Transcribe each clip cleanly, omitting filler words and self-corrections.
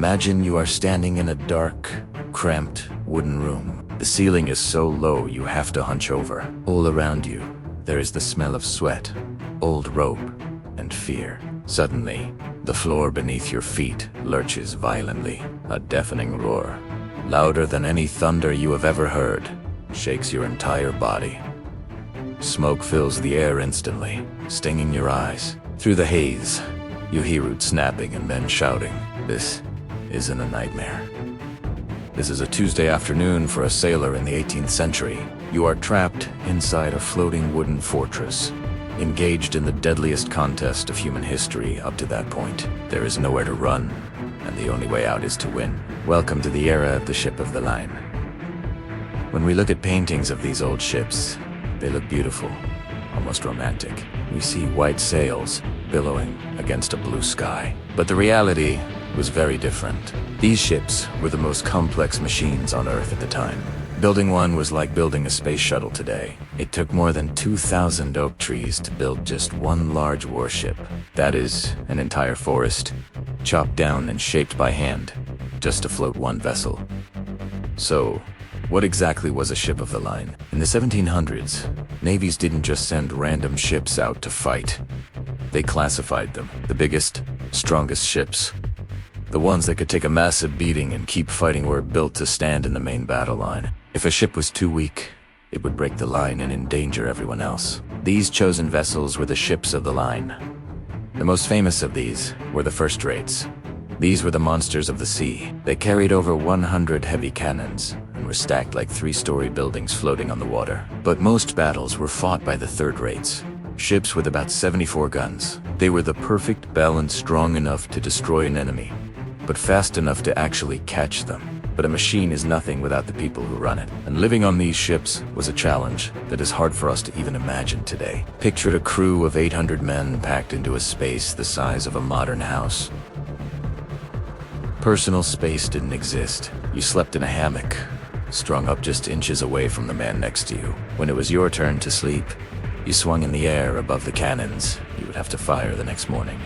Imagine you are standing in a dark, cramped wooden room. The ceiling is so low you have to hunch over. All around you, there is the smell of sweat, old rope, and fear. Suddenly, the floor beneath your feet lurches violently. A deafening roar, louder than any thunder you have ever heard, shakes your entire body. Smoke fills the air instantly, stinging your eyes. Through the haze, you hear roots snapping and men shouting. This isn't a nightmare. This is a Tuesday afternoon for a sailor in the 18th century. You are trapped inside a floating wooden fortress, engaged in the deadliest contest of human history up to that point. There is nowhere to run, and the only way out is to win. Welcome to the era of the ship of the line. When we look at paintings of these old ships, they look beautiful, almost romantic. We see white sails billowing against a blue sky. But the reality was very different. These ships were the most complex machines on Earth at the time. Building one was like building a space shuttle today. It took more than 2,000 oak trees to build just one large warship. That is, an entire forest, chopped down and shaped by hand, just to float one vessel. So, what exactly was a ship of the line? In the 1700s, navies didn't just send random ships out to fight. They classified them. The biggest, strongest ships. The ones that could take a massive beating and keep fighting were built to stand in the main battle line. If a ship was too weak, it would break the line and endanger everyone else. These chosen vessels were the ships of the line. The most famous of these were the first rates. These were the monsters of the sea. They carried over 100 heavy cannons and were stacked like 3-story buildings floating on the water. But most battles were fought by the third rates. Ships with about 74 guns. They were the perfect balance, strong enough to destroy an enemy, but fast enough to actually catch them. But a machine is nothing without the people who run it. And living on these ships was a challenge that is hard for us to even imagine today. Picture a crew of 800 men packed into a space the size of a modern house. Personal space didn't exist. You slept in a hammock, strung up just inches away from the man next to you. When it was your turn to sleep, you swung in the air above the cannons you would have to fire the next morning.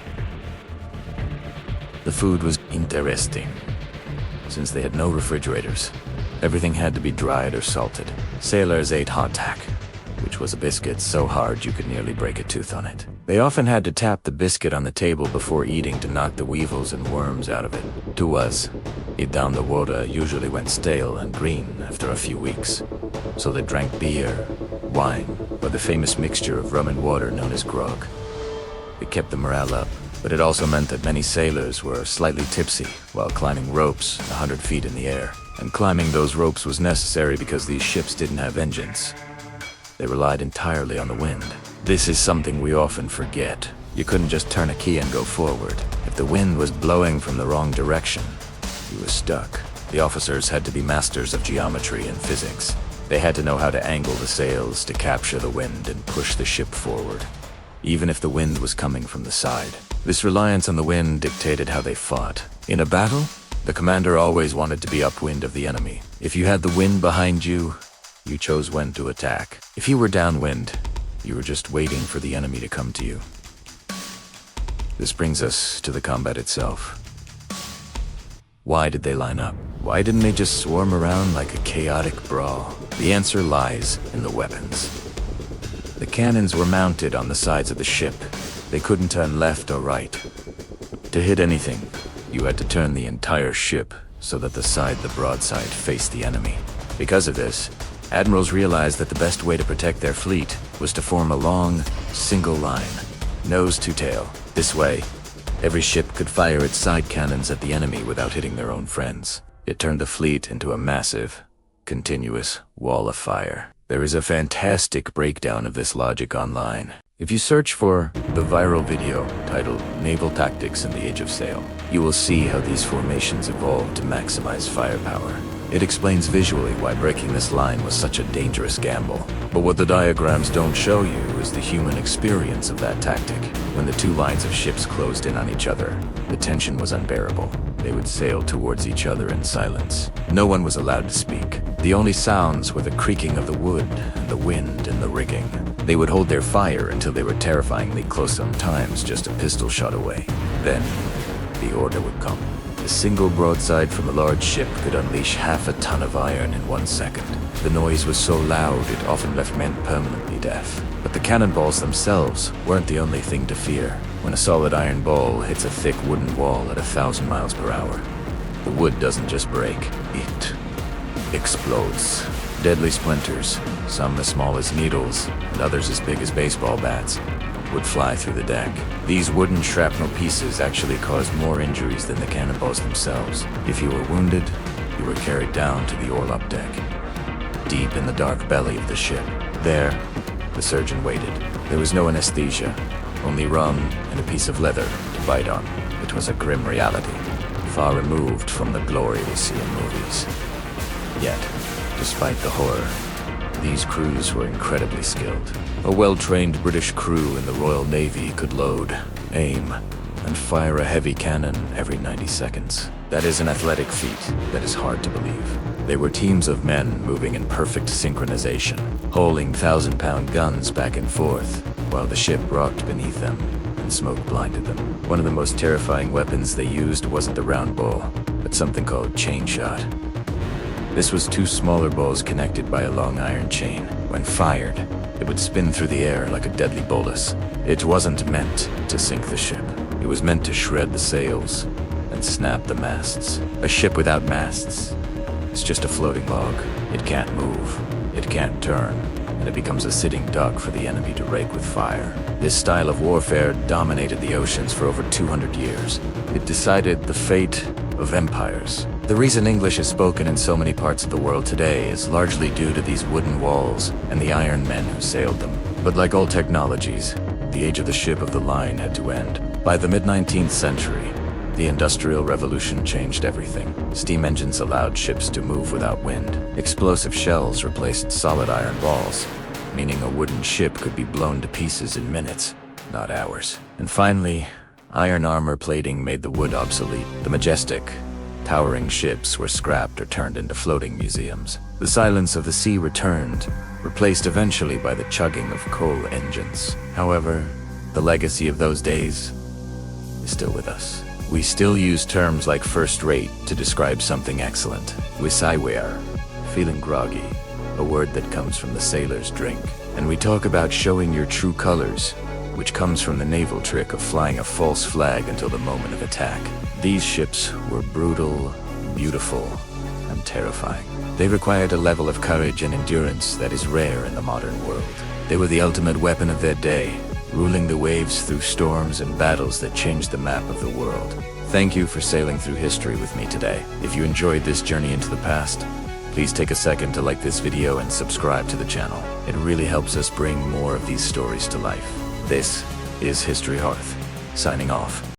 The food was interesting. Since they had no refrigerators, everything had to be dried or salted. Sailors ate hardtack, which was a biscuit so hard you could nearly break a tooth on it. They often had to tap the biscuit on the table before eating to knock the weevils and worms out of it. To us, it down the water usually went stale and green after a few weeks, so they drank beer, wine, or the famous mixture of rum and water known as grog. It kept the morale up, but it also meant that many sailors were slightly tipsy while climbing ropes 100 feet in the air. And climbing those ropes was necessary because these ships didn't have engines. They relied entirely on the wind. This is something we often forget. You couldn't just turn a key and go forward. If the wind was blowing from the wrong direction, you were stuck. The officers had to be masters of geometry and physics. They had to know how to angle the sails to capture the wind and push the ship forward, even if the wind was coming from the side. This reliance on the wind dictated how they fought. In a battle, the commander always wanted to be upwind of the enemy. If you had the wind behind you, you chose when to attack. If you were downwind, you were just waiting for the enemy to come to you. This brings us to the combat itself. Why did they line up? Why didn't they just swarm around like a chaotic brawl? The answer lies in the weapons. The cannons were mounted on the sides of the ship. They couldn't turn left or right. To hit anything, you had to turn the entire ship so that the side, the broadside, faced the enemy. Because of this, admirals realized that the best way to protect their fleet was to form a long, single line, nose to tail. This way, every ship could fire its side cannons at the enemy without hitting their own friends. It turned the fleet into a massive, continuous wall of fire. There is a fantastic breakdown of this logic online. If you search for the viral video titled Naval Tactics in the Age of Sail, you will see how these formations evolved to maximize firepower. It explains visually why breaking this line was such a dangerous gamble. But what the diagrams don't show you is the human experience of that tactic. When the two lines of ships closed in on each other, the tension was unbearable. They would sail towards each other in silence. No one was allowed to speak. The only sounds were the creaking of the wood and the wind and the rigging. They would hold their fire until they were terrifyingly close, sometimes just a pistol shot away. Then, the order would come. A single broadside from a large ship could unleash half a ton of iron in 1 second. The noise was so loud it often left men permanently deaf. But the cannonballs themselves weren't the only thing to fear. When a solid iron ball hits a thick wooden wall at 1,000 miles per hour, the wood doesn't just break, it explodes. Deadly splinters, some as small as needles and others as big as baseball bats, would fly through the deck. These wooden shrapnel pieces actually caused more injuries than the cannonballs themselves. If you were wounded, you were carried down to the orlop deck, deep in the dark belly of the ship. There, the surgeon waited. There was no anesthesia, only rum and a piece of leather to bite on. It was a grim reality, far removed from the glory we see in movies. Yet, despite the horror, these crews were incredibly skilled. A well-trained British crew in the Royal Navy could load, aim, and fire a heavy cannon every 90 seconds. That is an athletic feat that is hard to believe. They were teams of men moving in perfect synchronization, hauling 1,000-pound guns back and forth, while the ship rocked beneath them and smoke blinded them. One of the most terrifying weapons they used wasn't the round ball, but something called chain shot. This was 2 smaller balls connected by a long iron chain. When fired, it would spin through the air like a deadly bolus. It wasn't meant to sink the ship. It was meant to shred the sails and snap the masts. A ship without masts is just a floating log. It can't move, it can't turn, and it becomes a sitting duck for the enemy to rake with fire. This style of warfare dominated the oceans for over 200 years. It decided the fate of empires. The reason English is spoken in so many parts of the world today is largely due to these wooden walls and the iron men who sailed them. But like all technologies, the age of the ship of the line had to end. By the mid-19th century, the Industrial Revolution changed everything. Steam engines allowed ships to move without wind. Explosive shells replaced solid iron balls, meaning a wooden ship could be blown to pieces in minutes, not hours. And finally, iron armor plating made the wood obsolete. The majestic, towering ships were scrapped or turned into floating museums. The silence of the sea returned, replaced eventually by the chugging of coal engines. However, the legacy of those days is still with us. We still use terms like first-rate to describe something excellent. Wisaiware, feeling groggy, a word that comes from the sailor's drink. And we talk about showing your true colors, which comes from the naval trick of flying a false flag until the moment of attack. These ships were brutal, beautiful, and terrifying. They required a level of courage and endurance that is rare in the modern world. They were the ultimate weapon of their day, ruling the waves through storms and battles that changed the map of the world. Thank you for sailing through history with me today. If you enjoyed this journey into the past, please take a second to like this video and subscribe to the channel. It really helps us bring more of these stories to life. This is HistoryHearth, signing off.